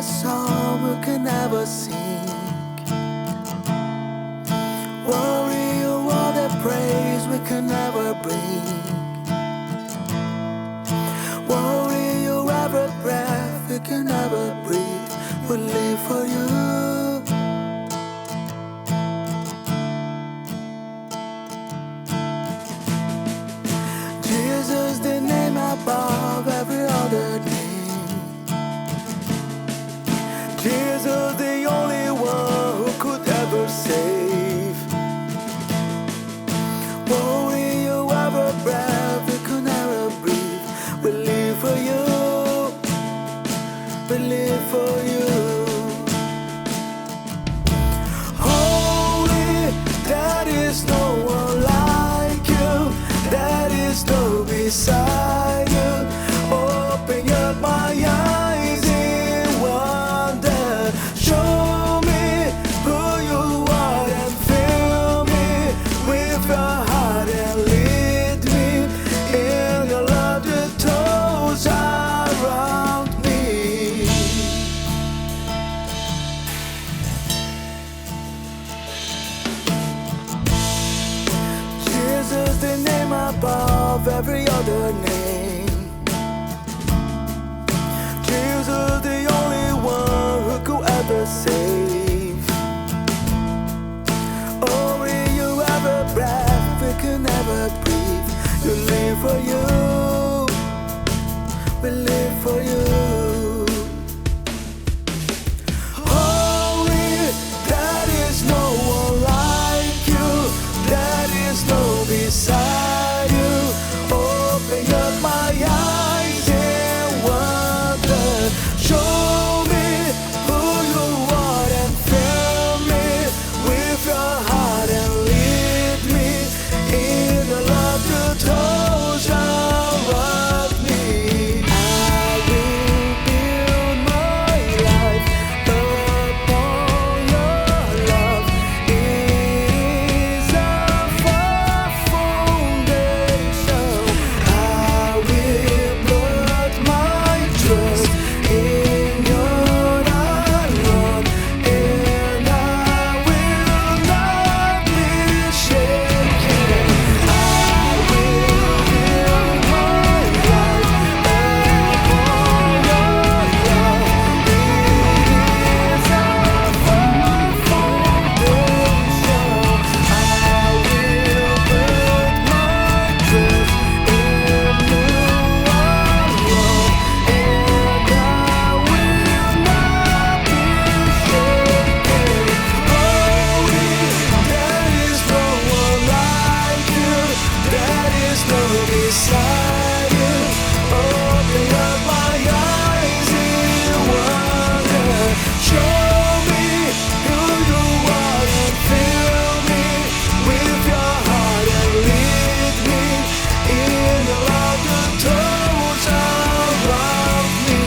song we can never sing. Worry or the praise we can never bring. Worry or every breath we can never breathe. We live for you. Jesus, the name above every other name. Jesus, the only one who could ever save. Worry you ever breath, we could never breathe. We live for you. We live for you. Holy, there is no one like you. There is no beside you. Open up my eyes in wonder. Show me who you are and fill me with your heart and lead me in your love that toes around me. Jesus, the name above every other name. Jesus, the only one who could ever save. Only you ever breath, we can never breathe. You live for you. We live for you. Holy, there is no one like you. There is no beside you. Open up my eyes and wonder. Show me who you are and fill me with your heart and lead me in the love that toes around me. I will build my life upon your love. It is a firm foundation. I will put my trust in your alone, and I will not be shaken. I will build my life upon your love. It is a firm foundation. I will put my trust in you alone, and I will not be shaken. Holy, there is no one like you. There is no beside you. Open up my eyes in wonder. Show me who you are and fill me with your heart and lead me in the love that toes around me.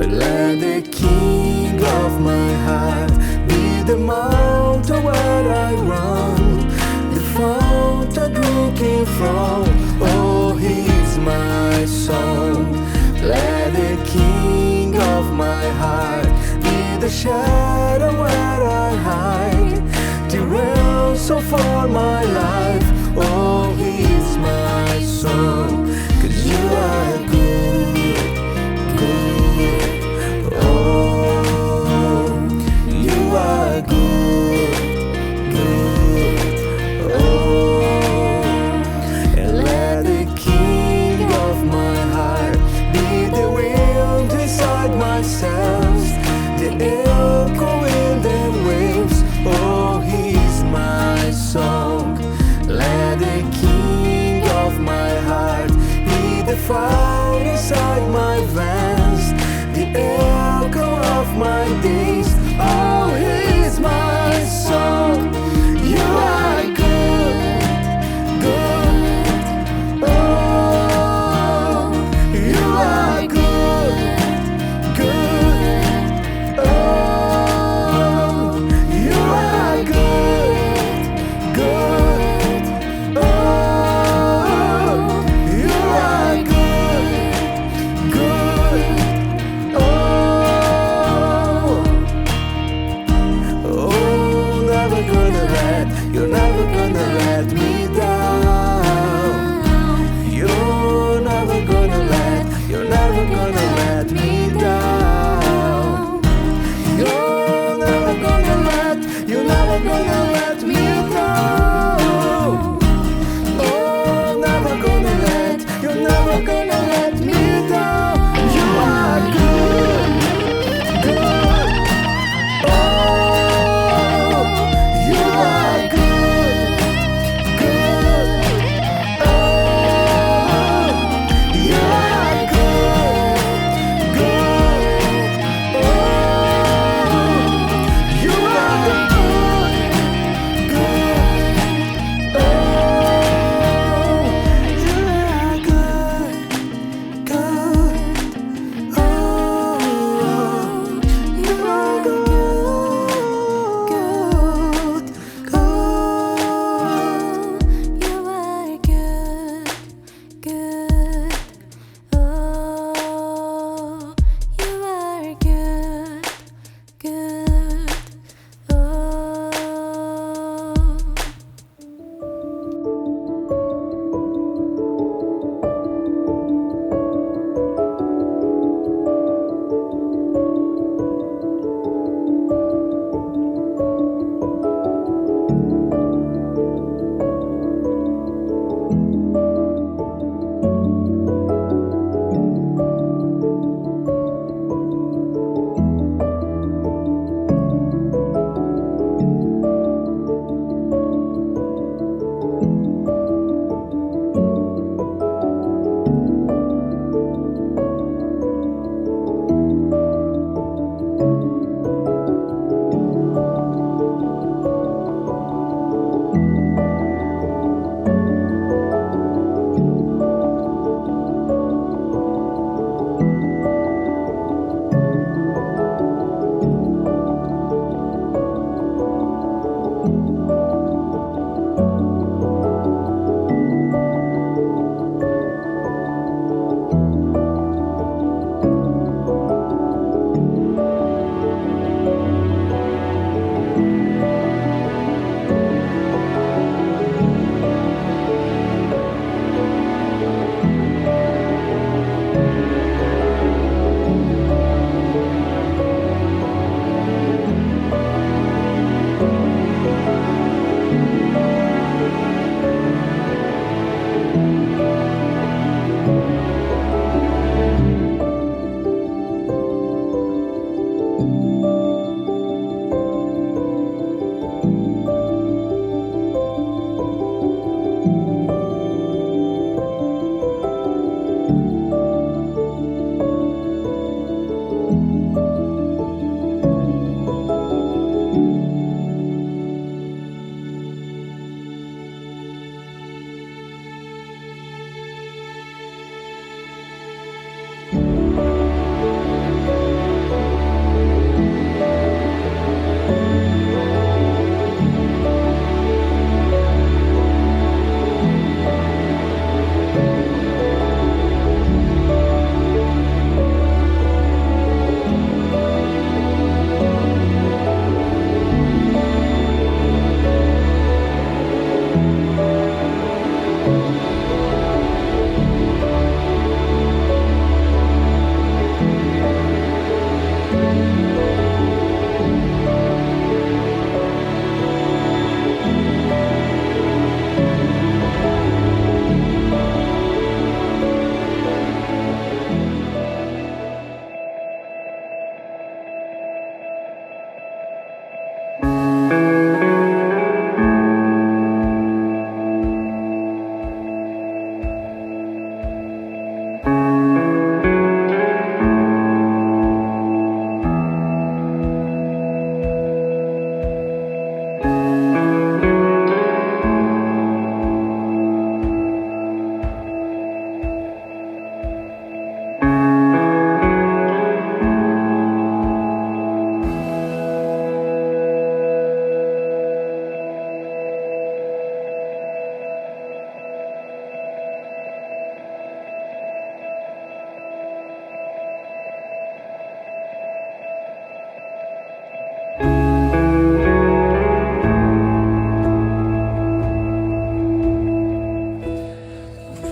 Let the king of my heart be the mountain where I run, the fountain drinking from. Oh, he's my song. Let the king of my heart be the shadow where I hide, the ransom for my life. Oh, he's my song. 'Cause you are good, good. Oh, you are good, good. Oh, and let the king of my heart be the wind inside myself, the echo in the waves. Oh, he's my song. Let the king of my heart be the fire inside my veins, the echo of my days. Oh, he's my song. You are good, good. Oh,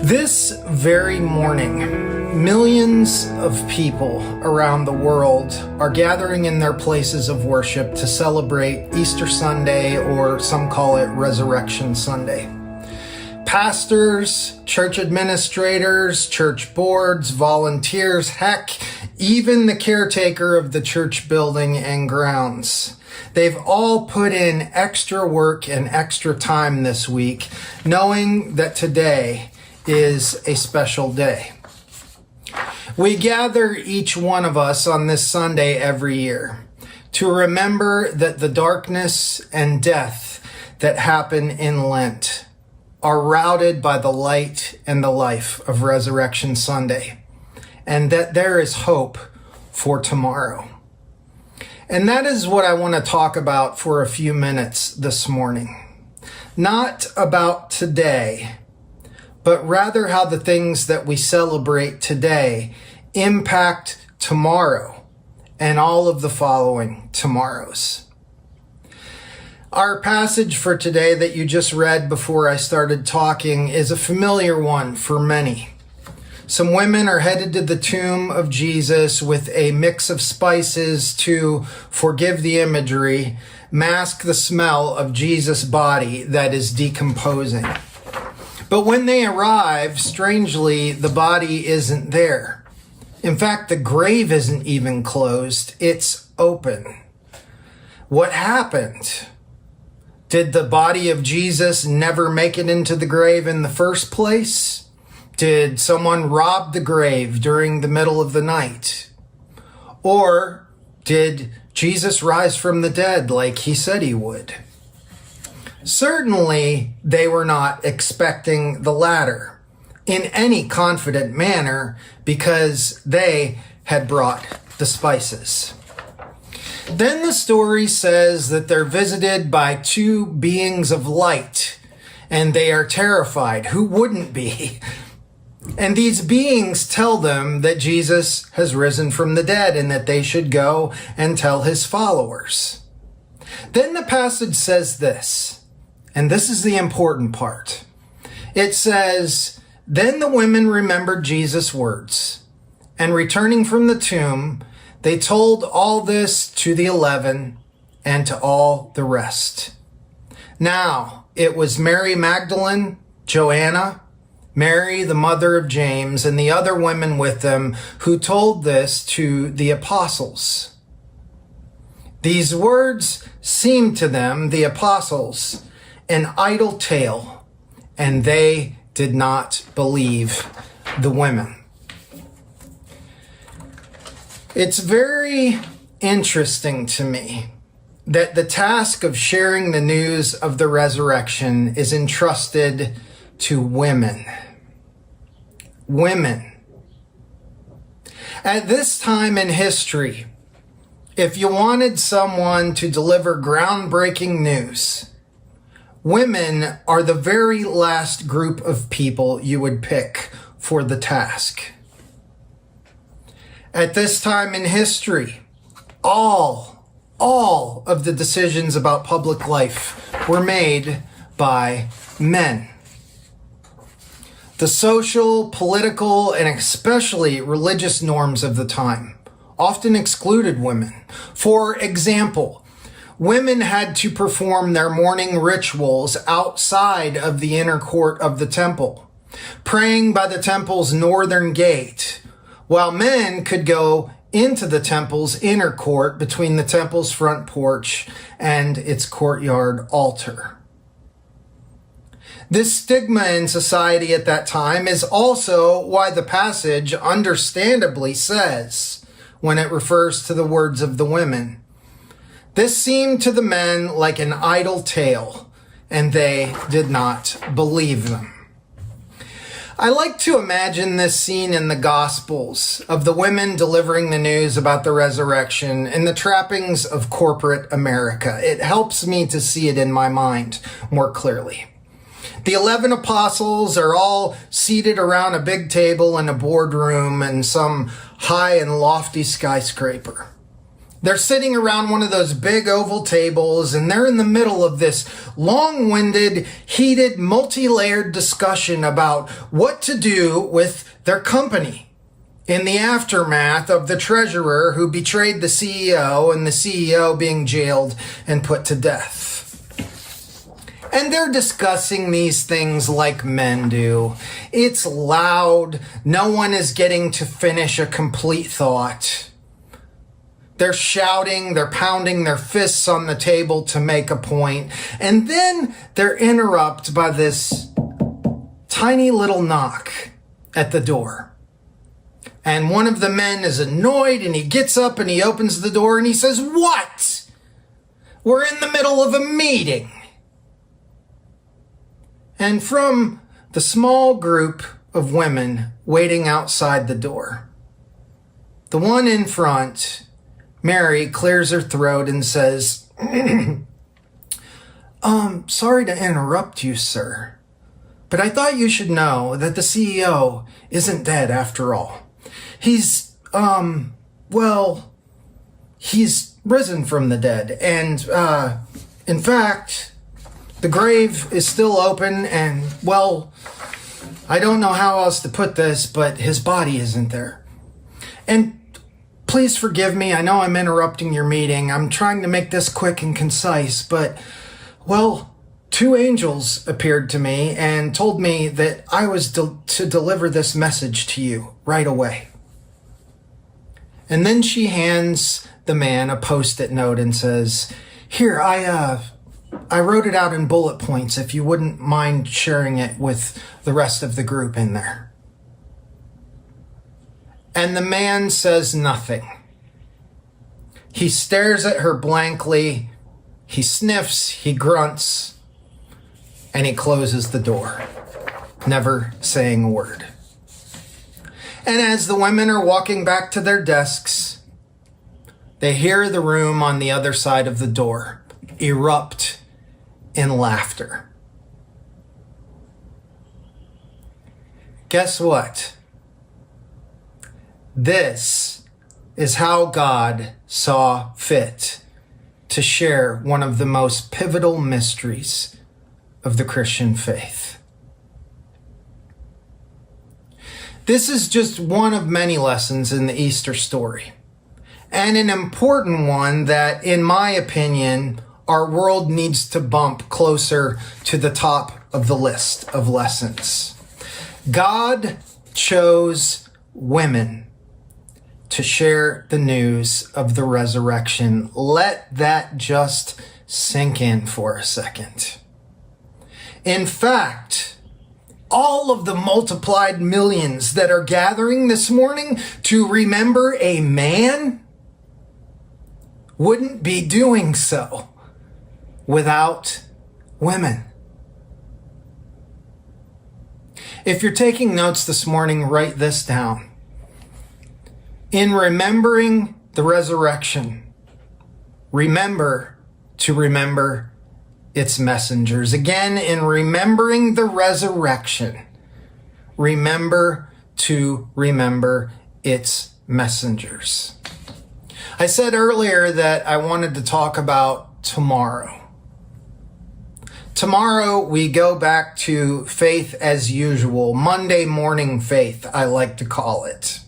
This very morning, millions of people around the world are gathering in their places of worship to celebrate Easter Sunday, or some call it Resurrection Sunday. Pastors, church administrators, church boards, volunteers, heck, even the caretaker of the church building and grounds. They've all put in extra work and extra time this week, knowing that today is a special day. We gather, each one of us, on this Sunday every year to remember that the darkness and death that happen in Lent are routed by the light and the life of Resurrection Sunday, and that there is hope for tomorrow. And that is what I want to talk about for a few minutes this morning. Not about today, but rather how the things that we celebrate today impact tomorrow and all of the following tomorrows. Our passage for today that you just read before I started talking is a familiar one for many. Some women are headed to the tomb of Jesus with a mix of spices to, forgive the imagery, mask the smell of Jesus' body that is decomposing. But when they arrive, strangely, the body isn't there. In fact, the grave isn't even closed. It's open. What happened? Did the body of Jesus never make it into the grave in the first place? Did someone rob the grave during the middle of the night? Or did Jesus rise from the dead like he said he would? Certainly, they were not expecting the latter in any confident manner because they had brought the spices. Then the story says that they're visited by two beings of light, and they are terrified. Who wouldn't be? And these beings tell them that Jesus has risen from the dead and that they should go and tell his followers. Then the passage says this. And this is the important part. It says, "Then the women remembered Jesus' words, and returning from the tomb, they told all this to the 11 and to all the rest. Now, it was Mary Magdalene, Joanna, Mary, the mother of James, and the other women with them who told this to the apostles." These words seemed to them, the apostles, an idle tale, and they did not believe the women. It's very interesting to me that the task of sharing the news of the resurrection is entrusted to women. Women. At this time in history, if you wanted someone to deliver groundbreaking news, women are the very last group of people you would pick for the task. At this time in history, all of the decisions about public life were made by men. The social, political, and especially religious norms of the time often excluded women. For example, women had to perform their morning rituals outside of the inner court of the temple, praying by the temple's northern gate, while men could go into the temple's inner court between the temple's front porch and its courtyard altar. This stigma in society at that time is also why the passage understandably says, when it refers to the words of the women, "This seemed to the men like an idle tale, and they did not believe them." I like to imagine this scene in the Gospels of the women delivering the news about the resurrection and the trappings of corporate America. It helps me to see it in my mind more clearly. The 11 apostles are all seated around a big table in a boardroom in some high and lofty skyscraper. They're sitting around one of those big oval tables, and they're in the middle of this long-winded, heated, multi-layered discussion about what to do with their company in the aftermath of the treasurer who betrayed the CEO and the CEO being jailed and put to death. And they're discussing these things like men do. It's loud. No one is getting to finish a complete thought. They're shouting, they're pounding their fists on the table to make a point. And then they're interrupted by this tiny little knock at the door. And one of the men is annoyed, and he gets up and he opens the door and he says, "What? We're in the middle of a meeting." And from the small group of women waiting outside the door, the one in front, Mary, clears her throat and says, sorry to interrupt you, sir, but I thought you should know that the CEO isn't dead after all. He's risen from the dead. And, in fact, the grave is still open and, well, I don't know how else to put this, but his body isn't there. And please forgive me. I know I'm interrupting your meeting. I'm trying to make this quick and concise, but, well, 2 angels appeared to me and told me that I was to deliver this message to you right away. And then she hands the man a Post-it note and says, "Here, I wrote it out in bullet points if you wouldn't mind sharing it with the rest of the group in there." And the man says nothing. He stares at her blankly, he sniffs, he grunts, and he closes the door, never saying a word. And as the women are walking back to their desks, they hear the room on the other side of the door erupt in laughter. Guess what? This is how God saw fit to share one of the most pivotal mysteries of the Christian faith. This is just one of many lessons in the Easter story, and an important one that, in my opinion, our world needs to bump closer to the top of the list of lessons. God chose women to share the news of the resurrection. Let that just sink in for a second. In fact, all of the multiplied millions that are gathering this morning to remember a man wouldn't be doing so without women. If you're taking notes this morning, write this down. In remembering the resurrection, remember to remember its messengers. Again, in remembering the resurrection, remember to remember its messengers. I said earlier that I wanted to talk about tomorrow. Tomorrow we go back to faith as usual, Monday morning faith, I like to call it.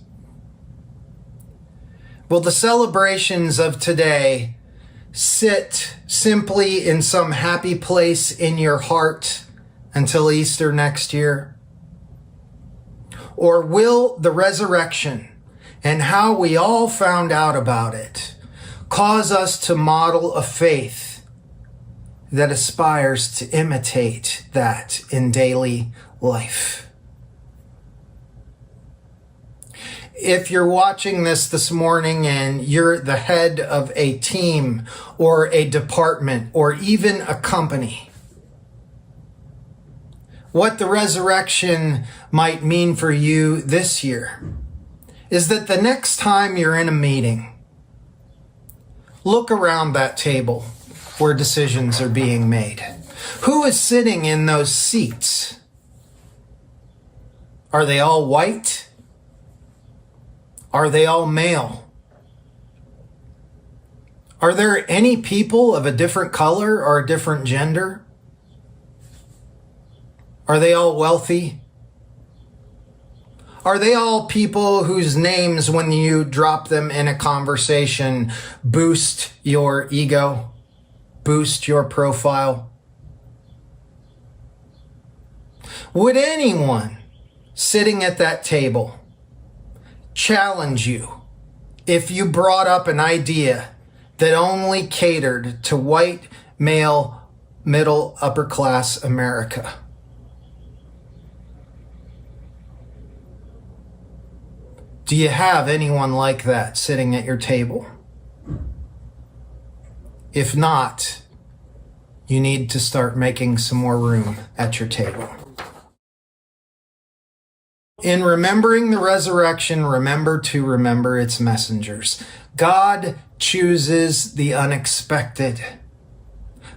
Will the celebrations of today sit simply in some happy place in your heart until Easter next year? Or will the resurrection and how we all found out about it cause us to model a faith that aspires to imitate that in daily life? If you're watching this morning and you're the head of a team or a department or even a company, what the resurrection might mean for you this year is that the next time you're in a meeting, look around that table where decisions are being made. Who is sitting in those seats? Are they all white? Are they all male? Are there any people of a different color or a different gender? Are they all wealthy? Are they all people whose names, when you drop them in a conversation, boost your ego, boost your profile? Would anyone sitting at that table challenge you if you brought up an idea that only catered to white, male, middle, upper class America? Do you have anyone like that sitting at your table? If not, you need to start making some more room at your table. In remembering the resurrection, remember to remember its messengers. God chooses the unexpected.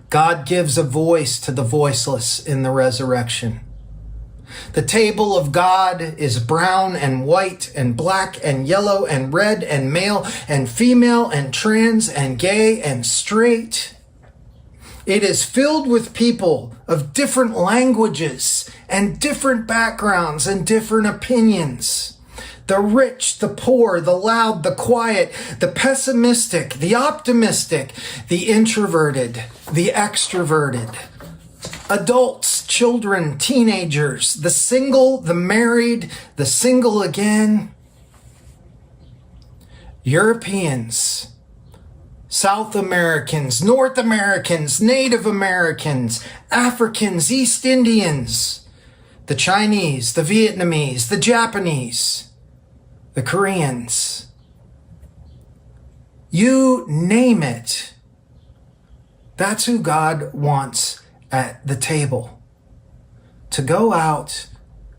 God gives a voice to the voiceless in the resurrection. The table of God is brown and white and black and yellow and red and male and female and trans and gay and straight. It is filled with people of different languages and different backgrounds and different opinions. The rich, the poor, the loud, the quiet, the pessimistic, the optimistic, the introverted, the extroverted. Adults, children, teenagers, the single, the married, the single again. Europeans, South Americans, North Americans, Native Americans, Africans, East Indians, the Chinese, the Vietnamese, the Japanese, the Koreans. You name it. That's who God wants at the table, to go out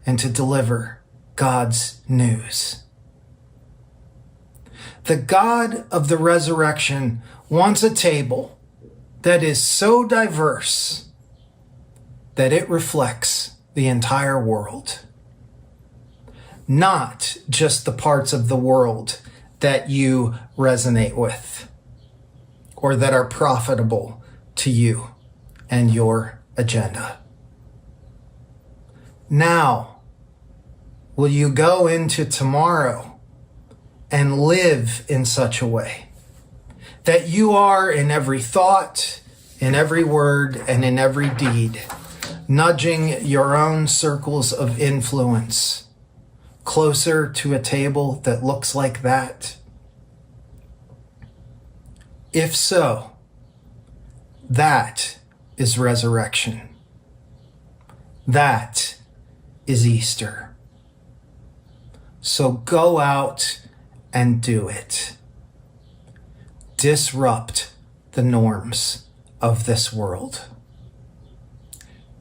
and to deliver God's news. The God of the resurrection wants a table that is so diverse that it reflects the entire world. Not just the parts of the world that you resonate with or that are profitable to you and your agenda. Now, will you go into tomorrow and live in such a way that you are in every thought, in every word, and in every deed, nudging your own circles of influence closer to a table that looks like that? If so, that is resurrection. That is Easter. So go out and do it. Disrupt the norms of this world.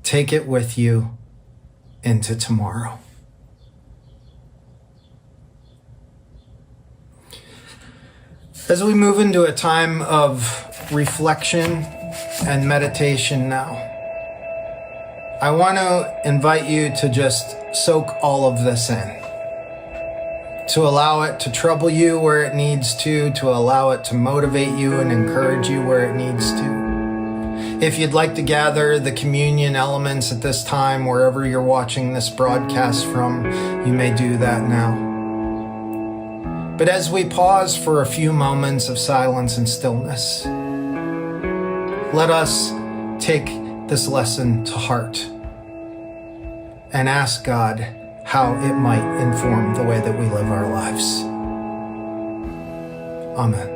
Take it with you into tomorrow. As we move into a time of reflection and meditation now, I want to invite you to just soak all of this in, to allow it to trouble you where it needs to allow it to motivate you and encourage you where it needs to. If you'd like to gather the communion elements at this time, wherever you're watching this broadcast from, you may do that now. But as we pause for a few moments of silence and stillness, let us take this lesson to heart and ask God how it might inform the way that we live our lives. Amen.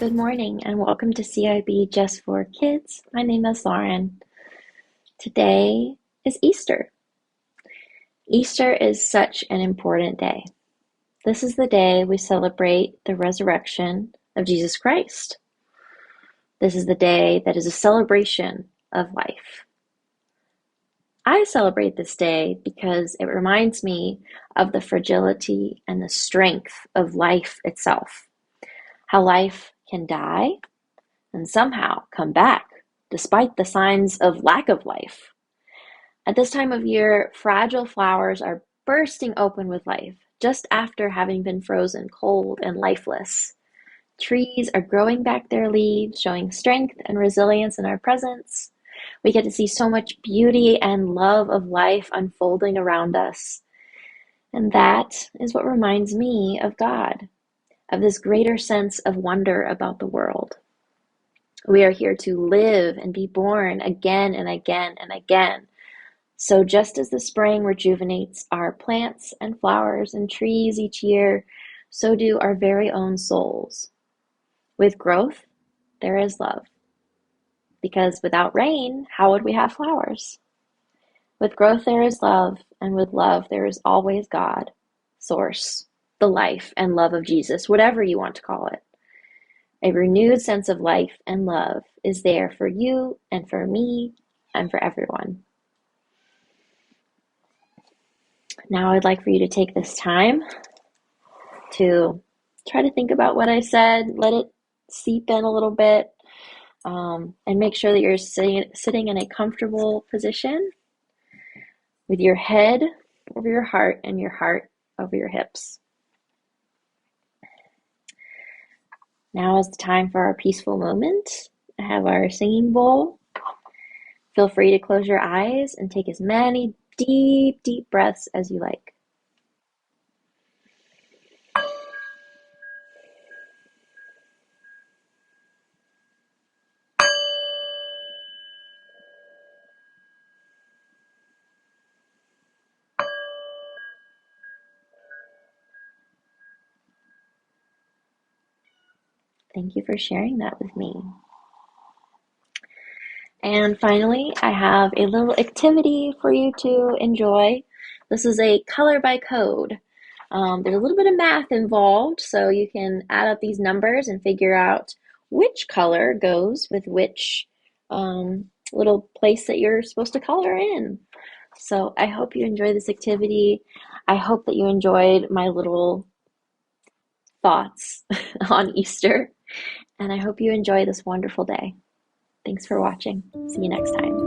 Good morning and welcome to CIB Just for Kids. My name is Lauren. Today is Easter. Easter is such an important day. This is the day we celebrate the resurrection of Jesus Christ. This is the day that is a celebration of life. I celebrate this day because it reminds me of the fragility and the strength of life itself. How life can die and somehow come back despite the signs of lack of life. At this time of year, fragile flowers are bursting open with life, just after having been frozen cold and lifeless. Trees are growing back their leaves, showing strength and resilience in our presence. We get to see so much beauty and love of life unfolding around us. And that is what reminds me of God, of this greater sense of wonder about the world. We are here to live and be born again and again and again. So just as the spring rejuvenates our plants and flowers and trees each year, so do our very own souls. With growth, there is love. Because without rain, how would we have flowers? With growth, there is love, and with love, there is always God, Source, the life and love of Jesus, whatever you want to call it. A renewed sense of life and love is there for you and for me and for everyone. Now I'd like for you to take this time to try to think about what I said, let it seep in a little bit, and make sure that you're sitting in a comfortable position with your head over your heart and your heart over your hips. Now is the time for our peaceful moment. I have our singing bowl. Feel free to close your eyes and take as many deep, deep breaths as you like. Thank you for sharing that with me. And finally, I have a little activity for you to enjoy. This is a color by code. There's a little bit of math involved, so you can add up these numbers and figure out which color goes with which little place that you're supposed to color in. So I hope you enjoy this activity. I hope that you enjoyed my little thoughts on Easter, and I hope you enjoy this wonderful day. Thanks for watching. See you next time.